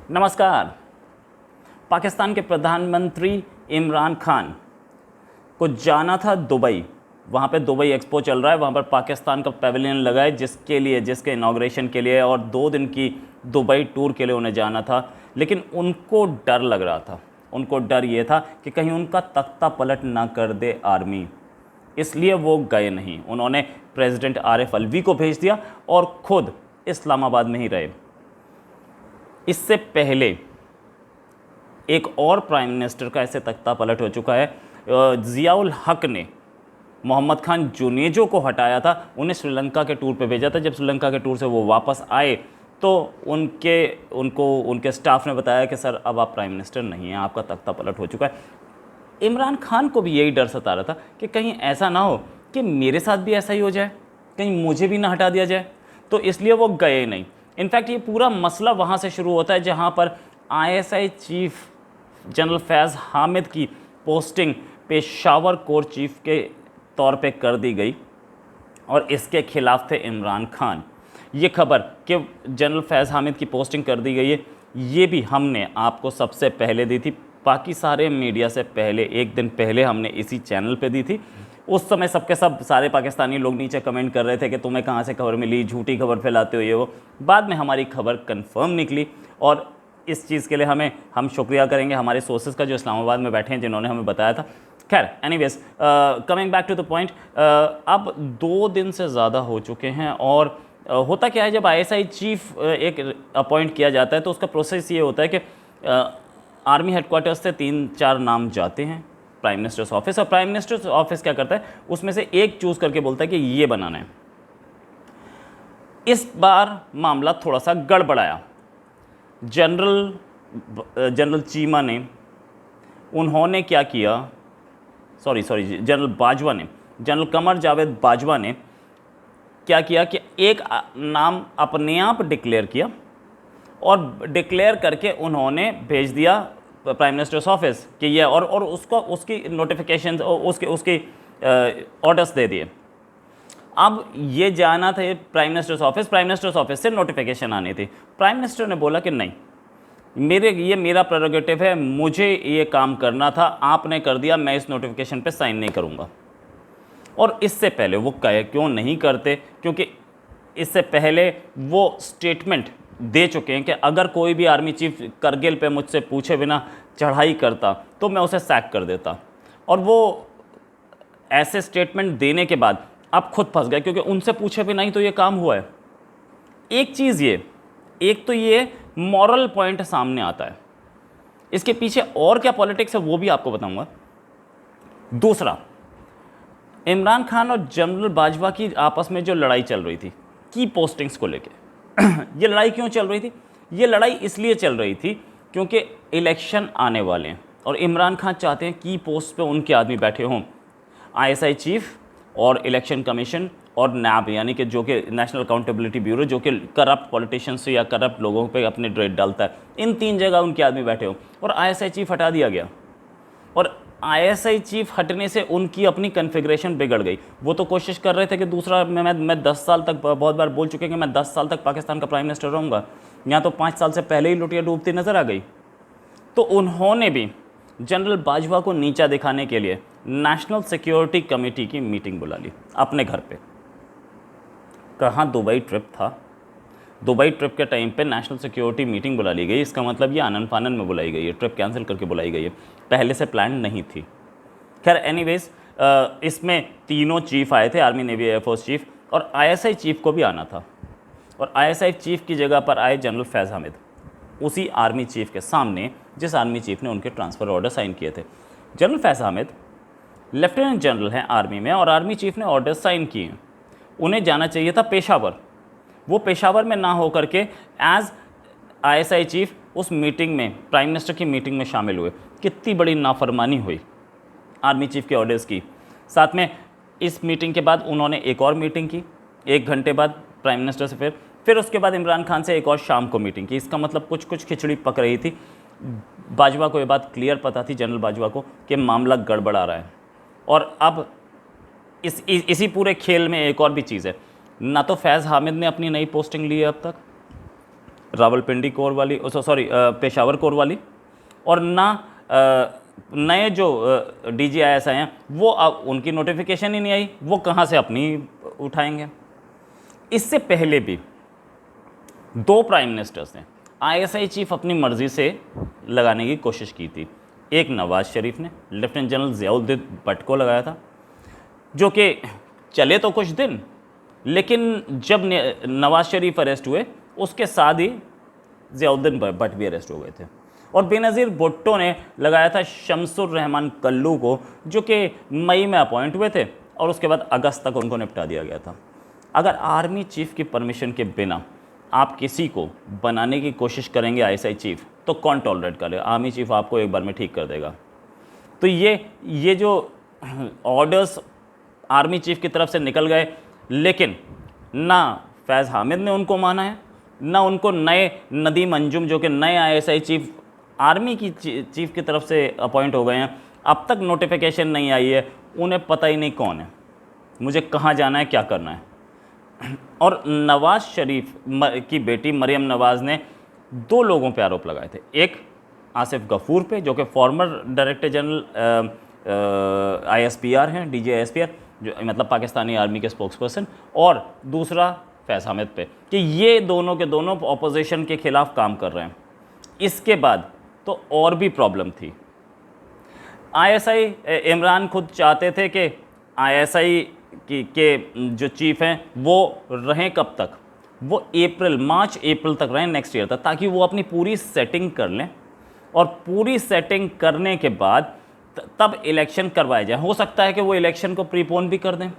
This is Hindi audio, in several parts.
नमस्कार। पाकिस्तान के प्रधानमंत्री इमरान खान को जाना था दुबई। वहाँ पे दुबई एक्सपो चल रहा है, वहाँ पर पाकिस्तान का पेविलियन लगा है जिसके इनॉग्रेशन के लिए और 2 दिन की दुबई टूर के लिए उन्हें जाना था। लेकिन उनको डर लग रहा था, उनको डर ये था कि कहीं उनका तख्ता पलट ना कर दे आर्मी, इसलिए वो गए नहीं। उन्होंने प्रेसिडेंट आरिफ अलवी को भेज दिया और ख़ुद इस्लामाबाद में ही रहे। इससे पहले एक और प्राइम मिनिस्टर का ऐसे तख्ता पलट हो चुका है। ज़ियाउल हक ने मोहम्मद खान जुनेजो को हटाया था, उन्हें श्रीलंका के टूर पे भेजा था। जब श्रीलंका के टूर से वो वापस आए तो उनके स्टाफ ने बताया कि सर अब आप प्राइम मिनिस्टर नहीं हैं, आपका तख्ता पलट हो चुका है। इमरान खान को भी यही डर सता रहा था कि कहीं ऐसा ना हो कि मेरे साथ भी ऐसा ही हो जाए, कहीं मुझे भी ना हटा दिया जाए, तो इसलिए वो गए नहीं। इनफैक्ट ये पूरा मसला वहाँ से शुरू होता है जहाँ पर ISI चीफ जनरल फैज़ हामिद की पोस्टिंग पेशावर कोर चीफ के तौर पे कर दी गई और इसके खिलाफ थे इमरान खान। ये खबर कि जनरल फैज़ हामिद की पोस्टिंग कर दी गई है, ये भी हमने आपको सबसे पहले दी थी। बाकी सारे मीडिया से पहले, 1 दिन पहले हमने इसी चैनल पे दी थी। उस समय सबके सब सारे पाकिस्तानी लोग नीचे कमेंट कर रहे थे कि तुम्हें कहाँ से खबर मिली, झूठी खबर फैलाते हो ये वो। बाद में हमारी खबर कंफर्म निकली और इस चीज़ के लिए हम शुक्रिया करेंगे हमारे सोर्सेज का जो इस्लामाबाद में बैठे हैं, जिन्होंने हमें बताया था। खैर anyways, coming back to the point, अब 2 दिन से ज़्यादा हो चुके हैं और होता क्या है, जब ISI चीफ एक अपॉइंट किया जाता है तो उसका प्रोसेस ये होता है कि आर्मी हेडक्वार्टर्स से 3-4 नाम जाते हैं प्राइम मिनिस्टर्स ऑफिस, और प्राइम मिनिस्टर्स ऑफिस क्या करता है, उसमें से एक चूज़ करके बोलता है कि ये बनाना है। इस बार मामला थोड़ा सा गड़बड़ाया। जनरल चीमा ने, उन्होंने क्या किया, जनरल कमर जावेद बाजवा ने क्या किया कि एक नाम अपने आप डिक्लेयर किया और डिक्लेयर करके उन्होंने भेज दिया प्राइम मिनिस्टर्स ऑफिस कि ये, और उसकी नोटिफिकेशन, उसकी ऑर्डर्स दे दिए। अब ये जाना था प्राइम मिनिस्टर्स ऑफिस से नोटिफिकेशन आनी थी। प्राइम मिनिस्टर ने बोला कि नहीं, ये मेरा प्रेरोगेटिव है, मुझे ये काम करना था, आपने कर दिया, मैं इस नोटिफिकेशन पे साइन नहीं करूँगा। और इससे पहले वो क्यों नहीं करते, क्योंकि इससे पहले वो स्टेटमेंट दे चुके हैं कि अगर कोई भी आर्मी चीफ करगिल पे मुझसे पूछे बिना चढ़ाई करता तो मैं उसे सैक कर देता। और वो ऐसे स्टेटमेंट देने के बाद अब खुद फंस गए, क्योंकि उनसे पूछे बिना ही तो ये काम हुआ है। एक चीज़ एक तो ये मॉरल पॉइंट सामने आता है, इसके पीछे और क्या पॉलिटिक्स है वो भी आपको बताऊंगा। दूसरा, इमरान खान और जनरल बाजवा की आपस में जो लड़ाई चल रही थी की पोस्टिंग्स को लेके, ये लड़ाई क्यों चल रही थी? ये लड़ाई इसलिए चल रही थी क्योंकि इलेक्शन आने वाले हैं और इमरान खान चाहते हैं की पोस्ट पे उनके आदमी बैठे हों। ISI चीफ और इलेक्शन कमीशन और NAB, यानी कि जो कि नेशनल अकाउंटेबिलिटी ब्यूरो, जो कि करप्ट पॉलिटिशियंस या करप्ट लोगों पे अपने ड्रेड डालता है, इन 3 जगह उनके आदमी बैठे हों और ISI चीफ हटा दिया गया। और ISI चीफ हटने से उनकी अपनी कन्फिग्रेशन बिगड़ गई। वो तो कोशिश कर रहे थे कि दूसरा, मैं 10 साल तक, बहुत बार बोल चुके कि मैं 10 साल तक पाकिस्तान का प्राइम मिनिस्टर रहूँगा, यहाँ तो 5 साल से पहले ही लुटिया डूबती नज़र आ गई। तो उन्होंने भी जनरल बाजवा को नीचा दिखाने के लिए नेशनल सिक्योरिटी कमेटी की मीटिंग बुला ली अपने घर पे। कहाँ दुबई ट्रिप था, दुबई ट्रिप के टाइम पे नेशनल सिक्योरिटी मीटिंग बुला ली गई। इसका मतलब ये आनन फानन में बुलाई गई है, ट्रिप कैंसिल करके बुलाई गई है, पहले से प्लान नहीं थी। खैर एनीवेज, इसमें तीनों चीफ आए थे, आर्मी, नेवी, एयरफोर्स चीफ, और ISI चीफ को भी आना था। और ISI चीफ की जगह पर आए जनरल फैज़ हामिद, उसी आर्मी चीफ के सामने जिस आर्मी चीफ ने उनके ट्रांसफ़र ऑर्डर साइन किए थे। जनरल फैज़ हामिद लेफ्टिनेंट जनरल हैं आर्मी में और आर्मी चीफ ने ऑर्डर साइन किए हैं। उन्हें जाना चाहिए था पेशावर, वो पेशावर में ना हो करके एज ISI चीफ उस मीटिंग में, प्राइम मिनिस्टर की मीटिंग में शामिल हुए। कितनी बड़ी नाफरमानी हुई आर्मी चीफ के ऑर्डर्स की। साथ में इस मीटिंग के बाद उन्होंने एक और मीटिंग की 1 घंटे बाद प्राइम मिनिस्टर से, फिर उसके बाद इमरान खान से एक और शाम को मीटिंग की। इसका मतलब कुछ खिचड़ी पक रही थी। बाजवा को ये बात क्लियर पता थी, जनरल बाजवा को, कि मामला गड़बड़ा रहा है। और अब इसी पूरे खेल में एक और भी चीज़ है, ना तो फैज़ हामिद ने अपनी नई पोस्टिंग ली है अब तक, रावलपिंडी कोर वाली, सॉरी पेशावर कोर वाली, और ना नए जो DGIS आए हैं वो उनकी नोटिफिकेशन ही नहीं आई, वो कहाँ से अपनी उठाएंगे। इससे पहले भी 2 प्राइम मिनिस्टर्स ने ISI चीफ अपनी मर्जी से लगाने की कोशिश की थी। एक नवाज शरीफ ने लेफ्टिनेंट जनरल ज़ियाउद्दीन भट्ट को लगाया था, जो कि चले तो कुछ दिन, लेकिन जब नवाज शरीफ अरेस्ट हुए उसके साथ ही ज़ियाउद्दीन भट्ट भी अरेस्ट हो गए थे। और बेनज़ीर भुट्टो ने लगाया था शमसुर रहमान कल्लू को, जो कि मई में अपॉइंट हुए थे और उसके बाद अगस्त तक उनको निपटा दिया गया था। अगर आर्मी चीफ की परमिशन के बिना आप किसी को बनाने की कोशिश करेंगे ISI चीफ, तो कौन टॉलरेट करेगा? आर्मी चीफ आपको एक बार में ठीक कर देगा। तो ये जो ऑर्डर्स आर्मी चीफ की तरफ से निकल गए, लेकिन ना फैज़ हामिद ने उनको माना है, ना उनको नए नदीम अंजुम जो कि नए ISI चीफ आर्मी की चीफ की तरफ से अपॉइंट हो गए हैं, अब तक नोटिफिकेशन नहीं आई है, उन्हें पता ही नहीं कौन है, मुझे कहाँ जाना है, क्या करना है। और नवाज शरीफ की बेटी मरियम नवाज़ ने 2 लोगों पे आरोप लगाए थे, एक आसिफ गफूर पे जो कि फॉर्मर डायरेक्टर जनरल ISPR हैं, DGISPR, जो मतलब पाकिस्तानी आर्मी के स्पोक्सपर्सन, और दूसरा फैज़ हामिद पे, कि ये दोनों के दोनों अपोजिशन के ख़िलाफ़ काम कर रहे हैं। इसके बाद तो और भी प्रॉब्लम थी। ISI इमरान खुद चाहते थे कि ISI के जो चीफ हैं वो रहें कब तक, वो मार्च अप्रैल तक रहें नेक्स्ट ईयर तक, ताकि वो अपनी पूरी सेटिंग कर लें और पूरी सेटिंग करने के बाद तब इलेक्शन करवाए जाए। हो सकता है कि वो इलेक्शन को प्रीपोन भी कर दें,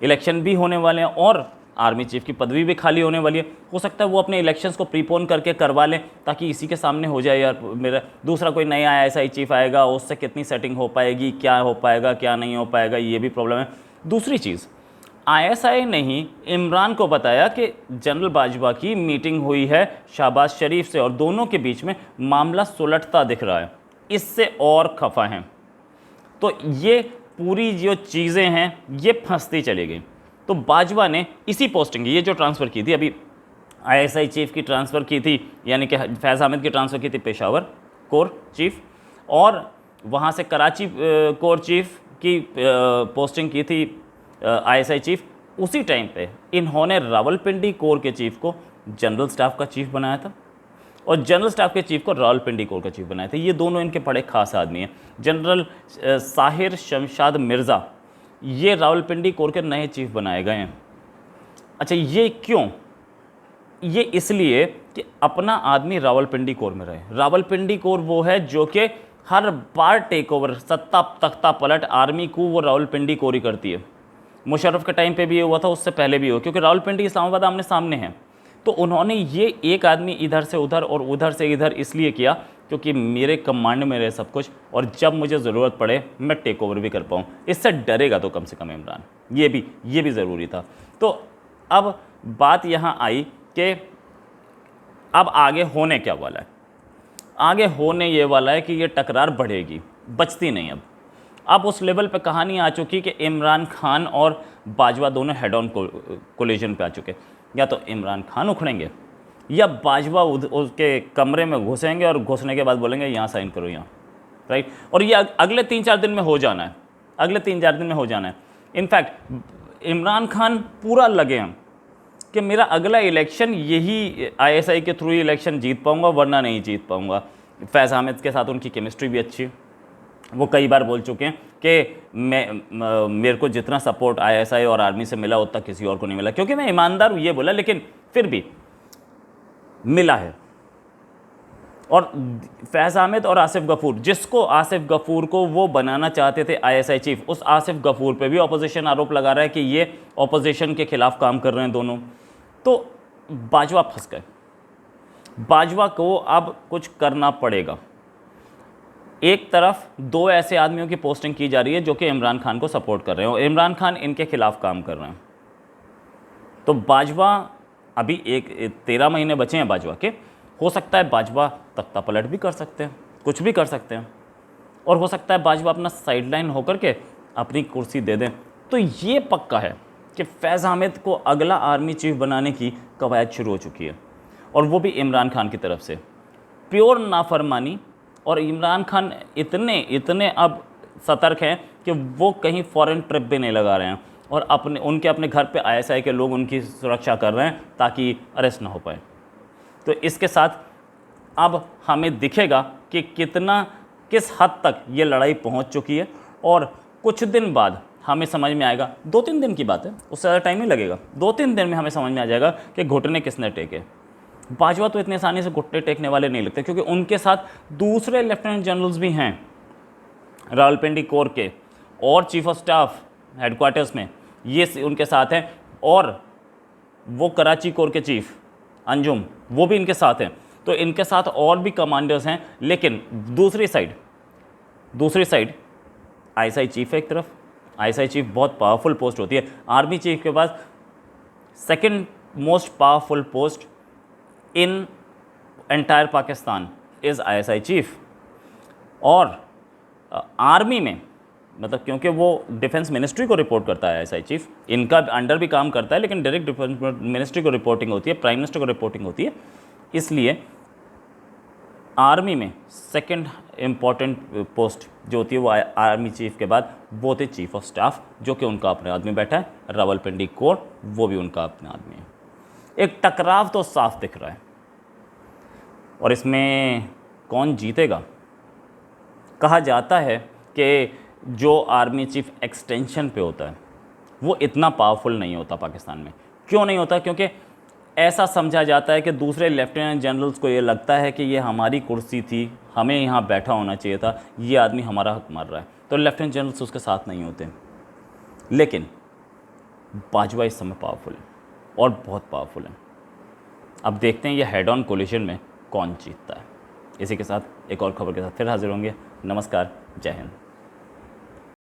इलेक्शन भी होने वाले हैं और आर्मी चीफ की पदवी भी खाली होने वाली है, हो सकता है वो अपने इलेक्शंस को प्रीपोन करके करवा लें, ताकि इसी के सामने हो जाए यार मेरा दूसरा कोई नया ISI चीफ आएगा, उससे कितनी सेटिंग हो पाएगी, क्या हो पाएगा, क्या नहीं हो पाएगा, ये भी प्रॉब्लम है। दूसरी चीज़, ISI ने ही इमरान को बताया कि जनरल बाजवा की मीटिंग हुई है शहबाज शरीफ से और दोनों के बीच में मामला सुलझता दिख रहा है, इससे और खफा हैं। तो ये पूरी जो चीज़ें हैं ये फंसती चली गई। तो बाजवा ने इसी पोस्टिंग, ये जो ट्रांसफ़र की थी अभी ISI चीफ की ट्रांसफ़र की थी, यानी कि फैज़ हामिद की ट्रांसफ़र की थी पेशावर कोर चीफ, और वहाँ से कराची कोर चीफ की पोस्टिंग की थी ISI चीफ। उसी टाइम पे इन्होंने रावलपिंडी कोर के चीफ को जनरल स्टाफ का चीफ बनाया था और जनरल स्टाफ के चीफ को रावलपिंडी कोर का चीफ बनाया था। ये दोनों इनके बड़े खास आदमी हैं। जनरल साहिर शमशाद मिर्ज़ा ये रावलपिंडी कोर के नए चीफ बनाए गए हैं। अच्छा, ये क्यों? ये इसलिए कि अपना आदमी रावलपिंडी कोर में रहे। रावलपिंडी कोर वो है जो कि हर बार टेक ओवर, सत्ता तख्ता पलट आर्मी को वो रावलपिंडी कोर ही करती है। मुशर्रफ के टाइम पे भी ये हुआ था, उससे पहले भी हुआ, क्योंकि रावलपिंडी इस्लामाबाद आमने सामने है। तो उन्होंने ये एक आदमी इधर से उधर और उधर से इधर इसलिए किया क्योंकि मेरे कमांड में रहे सब कुछ, और जब मुझे ज़रूरत पड़े मैं टेक ओवर भी कर पाऊँ। इससे डरेगा तो कम से कम इमरान, ये भी ज़रूरी था। तो अब बात यहाँ आई कि अब आगे होने क्या वाला है। आगे होने ये वाला है कि ये टकरार बढ़ेगी, बचती नहीं। अब उस लेवल पे कहानी आ चुकी कि इमरान खान और बाजवा दोनों हेड ऑन कोलिजन पे आ चुके। या तो इमरान खान उखड़ेंगे या बाजवा उसके कमरे में घुसेंगे और घुसने के बाद बोलेंगे यहाँ साइन करो यहाँ, राइट। और ये अगले 3-4 दिन में हो जाना है, अगले 3-4 दिन में हो जाना है। इनफैक्ट इमरान खान पूरा लगे हैं कि मेरा अगला इलेक्शन यही ISI के थ्रू ही इलेक्शन जीत पाऊँगा, वरना नहीं जीत पाऊँगा। फैज़ हामिद के साथ उनकी केमिस्ट्री भी अच्छी है। वो कई बार बोल चुके हैं कि मेरे को जितना सपोर्ट ISI और आर्मी से मिला उतना किसी और को नहीं मिला, क्योंकि मैं ईमानदार हूँ ये बोला, लेकिन फिर भी मिला है। और फैज़ हामिद और आसिफ गफूर, जिसको आसिफ गफूर को वो बनाना चाहते थे ISI चीफ, उस आसिफ गफूर पे भी ऑपोजिशन आरोप लगा रहा है कि ये ऑपोजिशन के खिलाफ काम कर रहे हैं दोनों। तो बाजवा फंस गए। बाजवा को अब कुछ करना पड़ेगा। एक तरफ 2 ऐसे आदमियों की पोस्टिंग की जा रही है जो कि इमरान खान को सपोर्ट कर रहे हैं और इमरान खान इनके खिलाफ काम कर रहे हैं। तो बाजवा अभी 13 महीने बचे हैं बाजवा के, हो सकता है बाजवा तख्ता पलट भी कर सकते हैं, कुछ भी कर सकते हैं, और हो सकता है बाजवा अपना साइडलाइन होकर के अपनी कुर्सी दे दें। तो ये पक्का है कि फैज़ हामिद को अगला आर्मी चीफ बनाने की कवायद शुरू हो चुकी है। और वो भी इमरान खान की तरफ से। प्योर नाफरमानी। और इमरान खान इतने अब सतर्क हैं कि वो कहीं फॉरेन ट्रिप भी नहीं लगा रहे हैं और उनके अपने घर पे आईएसआई के लोग उनकी सुरक्षा कर रहे हैं ताकि अरेस्ट ना हो पाए। तो इसके साथ अब हमें दिखेगा कि किस हद तक ये लड़ाई पहुंच चुकी है, और कुछ दिन बाद हमें समझ में आएगा, 2-3 दिन की बात है, उससे ज़्यादा टाइम नहीं लगेगा, 2-3 दिन में हमें समझ में आ जाएगा कि घुटने किसने टेके। बाजवा तो इतनी आसानी से घुटने टेकने वाले नहीं लगते, क्योंकि उनके साथ दूसरे लेफ्टिनेंट जनरल्स भी हैं रावलपिंडी कोर के, और चीफ ऑफ स्टाफ हेडक्वार्टर्स में ये उनके साथ हैं, और वो कराची कोर के चीफ अंजुम वो भी इनके साथ हैं। तो इनके साथ और भी कमांडर्स हैं। लेकिन दूसरी साइड आईएसआई चीफ है एक तरफ। आईएसआई चीफ बहुत पावरफुल पोस्ट होती है। आर्मी चीफ के बाद second most powerful post in entire Pakistan is ISI chief. और आर्मी में मतलब क्योंकि वो डिफेंस मिनिस्ट्री को रिपोर्ट करता है आईएसआई चीफ, इनका अंडर भी काम करता है, लेकिन डायरेक्ट डिफेंस मिनिस्ट्री को रिपोर्टिंग होती है, प्राइम मिनिस्टर को रिपोर्टिंग होती है। इसलिए आर्मी में सेकंड इम्पॉर्टेंट पोस्ट जो होती है वो आर्मी चीफ के बाद वो थे चीफ ऑफ स्टाफ, जो कि उनका अपने आदमी बैठा है। रावलपिंडी कोर वो भी उनका अपना आदमी है। एक टकराव तो साफ दिख रहा है, और इसमें कौन जीतेगा? कहा जाता है कि जो आर्मी चीफ एक्सटेंशन पे होता है वो इतना पावरफुल नहीं होता पाकिस्तान में। क्यों नहीं होता? क्योंकि ऐसा समझा जाता है कि दूसरे लेफ्टिनेंट जनरल्स को ये लगता है कि ये हमारी कुर्सी थी, हमें यहाँ बैठा होना चाहिए था, ये आदमी हमारा हक मार रहा है, तो लेफ्टिनेंट जनरल्स उसके साथ नहीं होते। लेकिन बाजवा इस समय पावरफुल है, और बहुत पावरफुल है। अब देखते हैं ये हेड ऑन कोलिशन में कौन जीतता है। इसी के साथ एक और खबर के साथ फिर हाजिर होंगे। नमस्कार, जय हिंद।